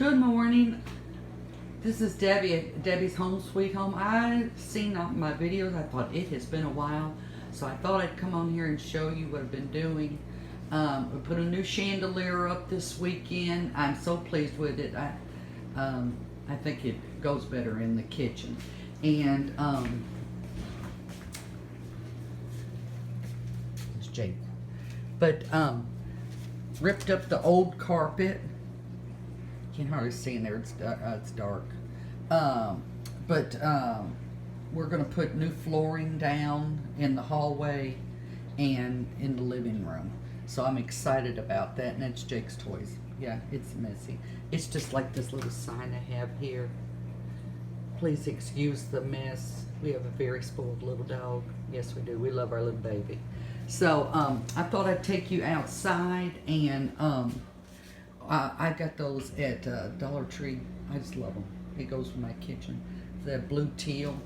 Good morning. This is Debbie at Debbie's Home Sweet Home. I've seen my videos. I thought it has been a while, so I thought I'd come on here and show you what I've been doing. We put a new chandelier up this weekend. I'm so pleased with it. I think it goes better in the kitchen. And it's Jake. But ripped up the old carpet. Can't hardly see in there, it's dark. But we're gonna put new flooring down in the hallway and in the living room. So I'm excited about that, and that's Jake's toys. Yeah, it's messy. It's just like this little sign I have here. Please excuse the mess. We have a very spoiled little dog. Yes, we do. We love our little baby. So I thought I'd take you outside, and I got those at Dollar Tree. I just love them. It goes with my kitchen. The blue teal.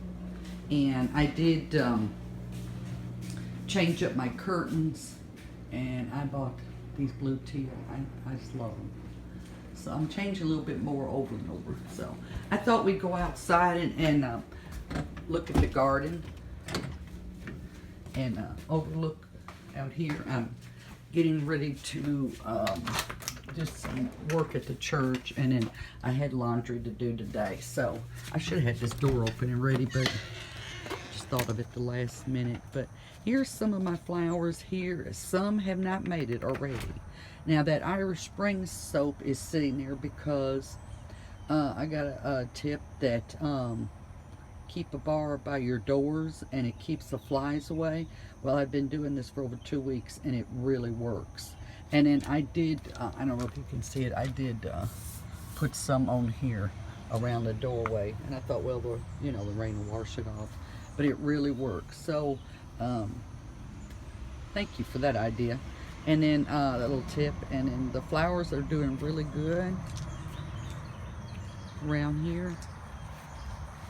And I did change up my curtains, and I bought these blue teal. I just love them. So I'm changing a little bit more over and over. So I thought we'd go outside and look at the garden and overlook out here. I'm getting ready to do some work at the church, and then I had laundry to do today. So I should have had this door open and ready, but just thought of it the last minute. But here's some of my flowers here. Some have not made it already. Now that Irish Spring soap is sitting there because I got a tip that keep a bar by your doors and it keeps the flies away. Well, I've been doing this for over 2 weeks and it really works. And then I did, I don't know if you can see it, I did put some on here around the doorway. And I thought, well, the rain will wash it off. But it really works. So, thank you for that idea. And then that little tip. And then the flowers are doing really good around here.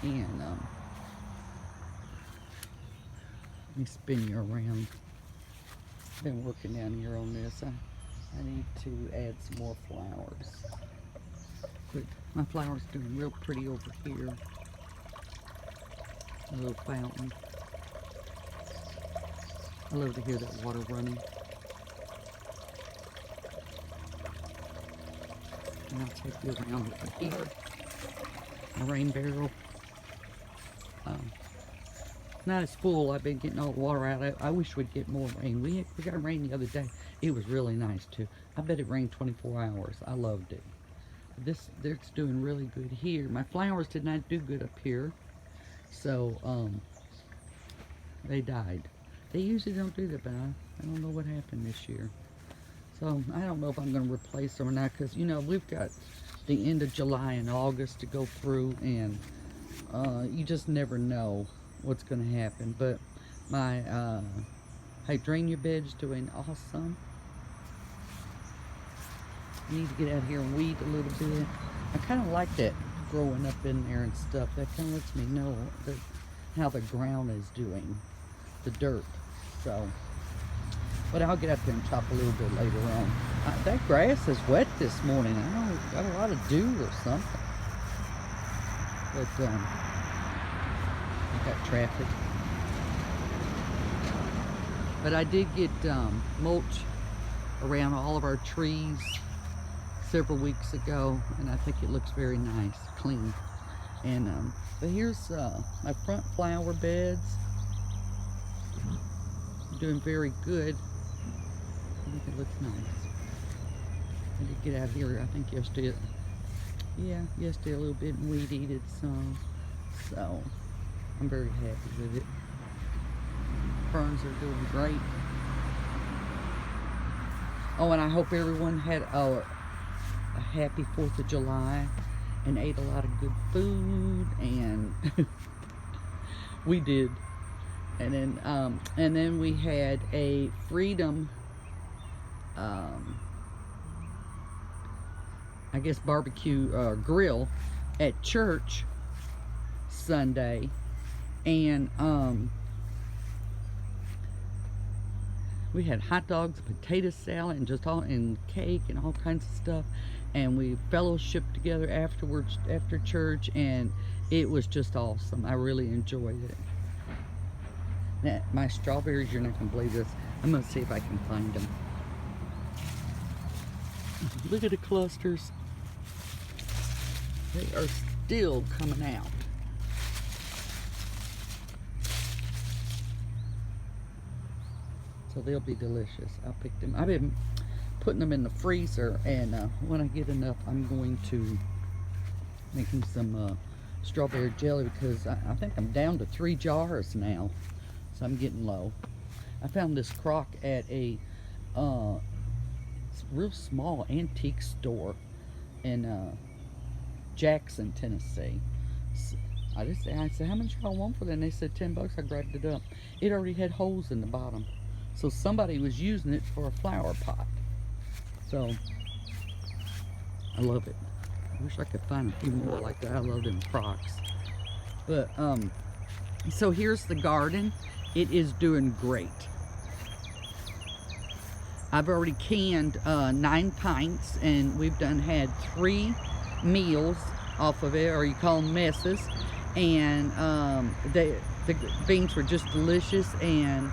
And let me spin you around. Been working down here on this. I need to add some more flowers. But my flowers doing real pretty over here. A little fountain. I love to hear that water running. And I'll take you around over here. My rain barrel. Not as full. I've been getting all the water out. I wish we'd get more rain. We got rain the other day. It was really nice too. I bet it rained 24 hours. I loved it. It's doing really good here. My flowers did not do good up here, so they died. They usually don't do that, but I don't know what happened this year. So I don't know if I'm going to replace them or not, because we've got the end of July and August to go through, and you just never know what's going to happen. But my hydrangea bed's doing awesome. I need to get out here and weed a little bit. I kind of like that growing up in there and stuff. That kind of lets me know how the ground is doing, the dirt. So, but I'll get out there and chop a little bit later on. That grass is wet this morning. I don't know, got a lot of dew or something. But I got traffic. But I did get mulch around all of our trees several weeks ago, and I think it looks very nice, clean. And but here's my front flower beds. Doing very good. I think it looks nice. I did get out here, I think yesterday a little bit, and weed eated some. So I'm very happy with it. Ferns are doing great. Oh, and I hope everyone had a happy 4th of July and ate a lot of good food, and we did. And then we had a Freedom, I guess barbecue grill at church Sunday, and We had hot dogs, potato salad, and just all, and cake and all kinds of stuff. And we fellowshiped together afterwards, after church, and it was just awesome. I really enjoyed it. Now, my strawberries, you're not gonna believe this. I'm gonna see if I can find them. Look at the clusters. They are still coming out. So they'll be delicious. I'll pick them. I've been putting them in the freezer, and when I get enough, I'm going to make them some strawberry jelly, because I think I'm down to 3 jars now, so I'm getting low. I found this crock at a real small antique store in Jackson, Tennessee. So I said, how much y'all want for that? And they said $10. I grabbed it up. It already had holes in the bottom. So somebody was using it for a flower pot. So I love it. I wish I could find a few more like that. I love them crocks. But so here's the garden. It is doing great. I've already canned 9 pints, and we've had 3 meals off of it, or you call them messes. And the beans were just delicious. And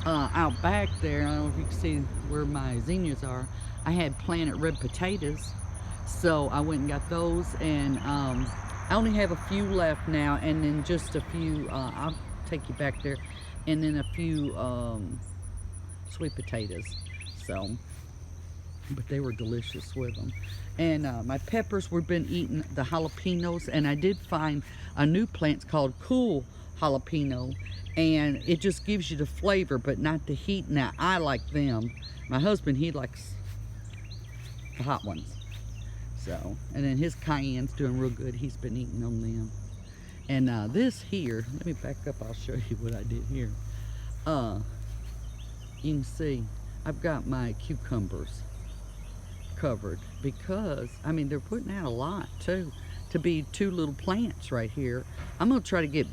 out back there, I don't know if you can see where my zinnias are, I had planted red potatoes, so I went and got those, and I only have a few left now, and then just a few, I'll take you back there, and then a few sweet potatoes. So, but they were delicious with them. And my peppers, we've been eating the jalapenos, and I did find a new plant called Cool Jalapeno, and it just gives you the flavor but not the heat. Now I like them. My husband, he likes the hot ones. So, and then his cayenne's doing real good. He's been eating on them. And this here, let me back up, I'll show you what I did here. You can see I've got my cucumbers covered, because I mean they're putting out a lot too, to be 2 little plants right here. I'm gonna try to get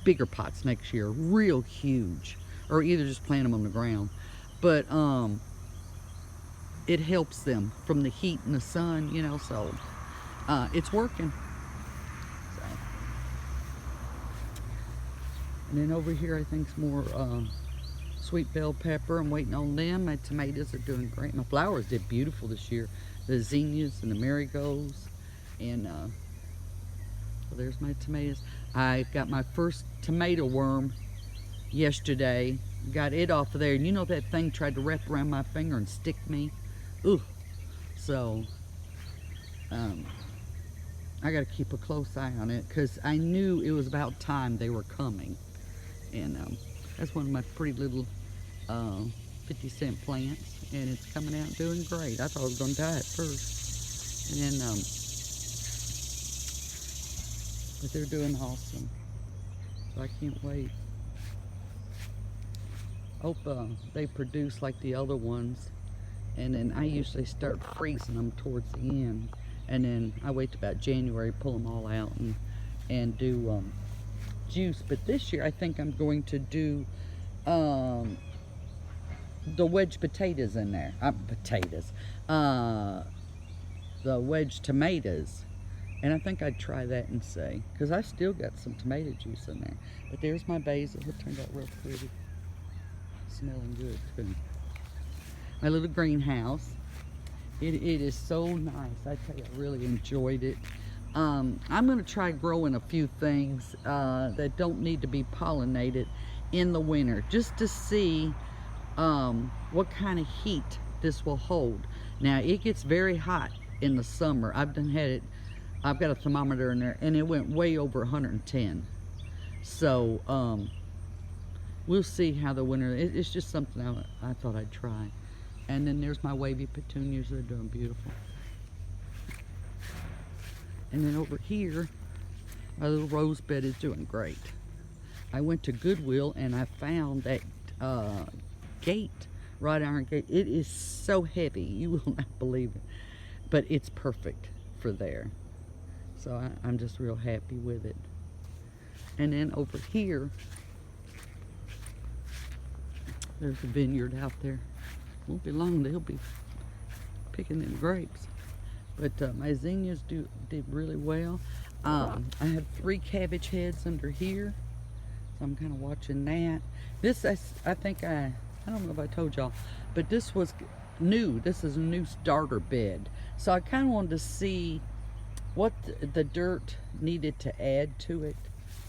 bigger pots next year, real huge, or either just plant them on the ground. But it helps them from the heat and the sun, you know, so it's working. So, and then over here I think some more sweet bell pepper. I'm waiting on them. My tomatoes are doing great. My flowers did beautiful this year, the zinnias and the marigolds. And well, there's my tomatoes. I got my first tomato worm yesterday. Got it off of there, and you know that thing tried to wrap around my finger and stick me. Ooh. So I got to keep a close eye on it, because I knew it was about time they were coming. And that's one of my pretty little 50-cent plants, and it's coming out doing great. I thought I was going to die at first, and then but they're doing awesome, so I can't wait. Hope they produce like the other ones, and then I usually start freezing them towards the end, and then I wait till about January, pull them all out and do juice. But this year I think I'm going to do the wedge potatoes in there. The wedge tomatoes. And I think I'd try that and see, because I still got some tomato juice in there. But there's my basil. It turned out real pretty. Smelling good too. My little greenhouse. It is so nice. I tell you, I really enjoyed it. I'm going to try growing a few things that don't need to be pollinated in the winter, just to see what kind of heat this will hold. Now, it gets very hot in the summer. I've got a thermometer in there, and it went way over 110. So we'll see how the winter, it's just something I thought I'd try. And then there's my wavy petunias. They're doing beautiful. And then over here, my little rose bed is doing great. I went to Goodwill and I found that gate, wrought iron gate. It is so heavy, you will not believe it. But it's perfect for there. So I'm just real happy with it. And then over here, There's a vineyard out there. Won't be long, they'll be picking them grapes. But my zinnias did really well. I have 3 cabbage heads under here, so I'm kind of watching that. This, I think I don't know if I told y'all, but this was new. This is a new starter bed. So I kind of wanted to see what the dirt needed to add to it,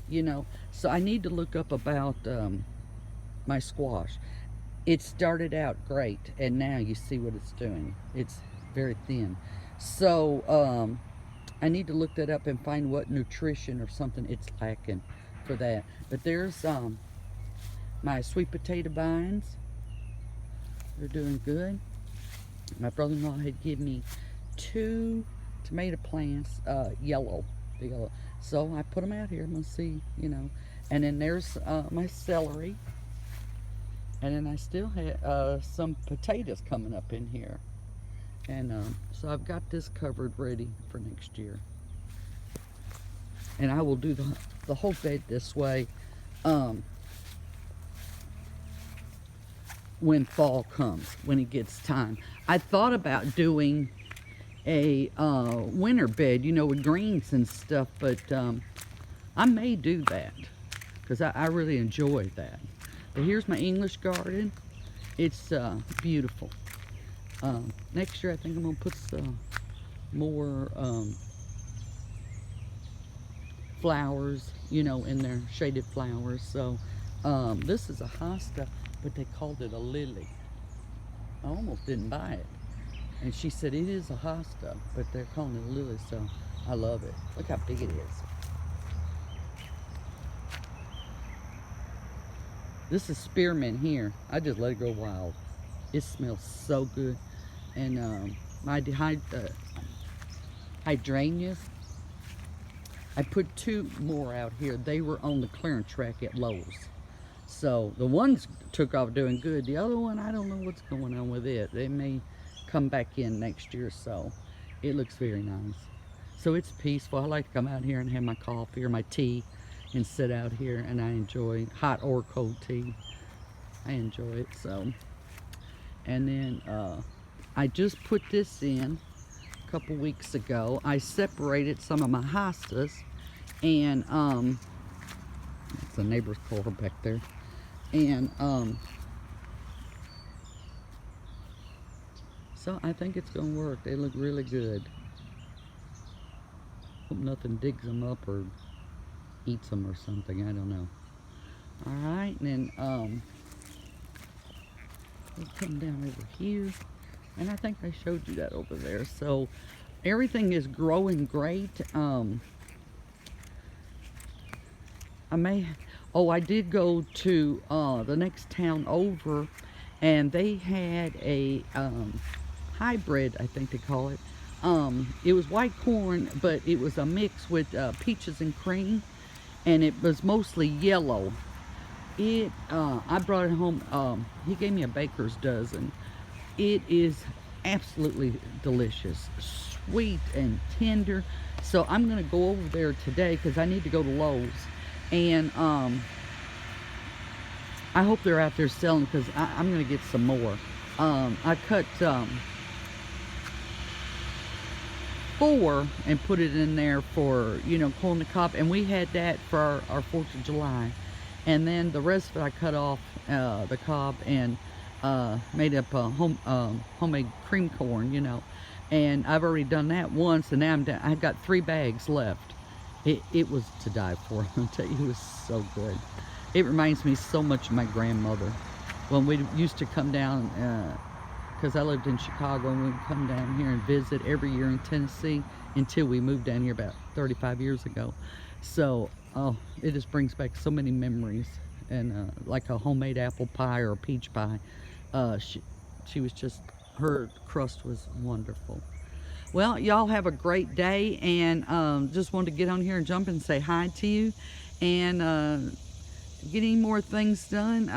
you know. So I need to look up about my squash. It started out great, and now you see what it's doing. It's very thin. So I need to look that up and find what nutrition or something it's lacking for that. But there's my sweet potato vines. They're doing good. My brother-in-law had given me 2 tomato plants, yellow. So I put them out here. I'm gonna see, you know. And then there's my celery. And then I still have some potatoes coming up in here. And so I've got this covered ready for next year. And I will do the whole bed this way when fall comes, when it gets time. I thought about doing a winter bed, you know, with greens and stuff, but I may do that because I really enjoy that. But here's my English garden. It's beautiful. Next year I think I'm gonna put some more flowers, you know, in there, shaded flowers. So this is a hosta, but they called it a lily. I almost didn't buy it. And she said it is a hosta, but they're calling it a lily, so I love it. Look how big it is. This is spearmint here. I just let it go wild. It smells so good. And my hydrangeas, I put 2 more out here. They were on the clearance rack at Lowe's. So the ones took off doing good. The other one, I don't know what's going on with it. They may come back in next year, so it looks very nice. So it's peaceful. I like to come out here and have my coffee or my tea and sit out here, and I enjoy hot or cold tea. I enjoy it. So, and then I just put this in a couple weeks ago. I separated some of my hostas, and it's a neighbor's car back there, and so I think it's gonna work. They look really good. Hope nothing digs them up or eats them or something. I don't know. All right, and then we'll come down over here, and I think I showed you that over there. So everything is growing great. I did go to the next town over, and they had a hybrid, I think they call it. It was white corn, but it was a mix with peaches and cream, and it was mostly yellow. I brought it home. He gave me a baker's dozen. It is absolutely delicious, sweet and tender. So I'm gonna go over there today because I need to go to Lowe's, and I hope they're out there selling, because I'm gonna get some more. I cut 4 and put it in there for, you know, corn on the cob, and we had that for our 4th of July. And then the rest of it I cut off the cob and made up a homemade cream corn, you know. And I've already done that once, and now I'm done. I've got 3 bags left. It was to die for. I'll tell you, it was so good. It reminds me so much of my grandmother. When we used to come down, because I lived in Chicago, and we'd come down here and visit every year in Tennessee until we moved down here about 35 years ago. So, oh, it just brings back so many memories. And like a homemade apple pie or a peach pie. She was just, her crust was wonderful. Well, y'all have a great day, and just wanted to get on here and jump and say hi to you, and get any more things done.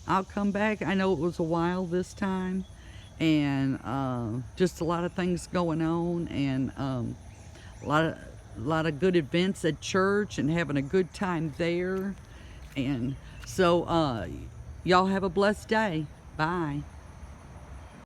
I'll come back. I know it was a while this time, and just a lot of things going on, and a lot of good events at church and having a good time there. And so Y'all have a blessed day. Bye.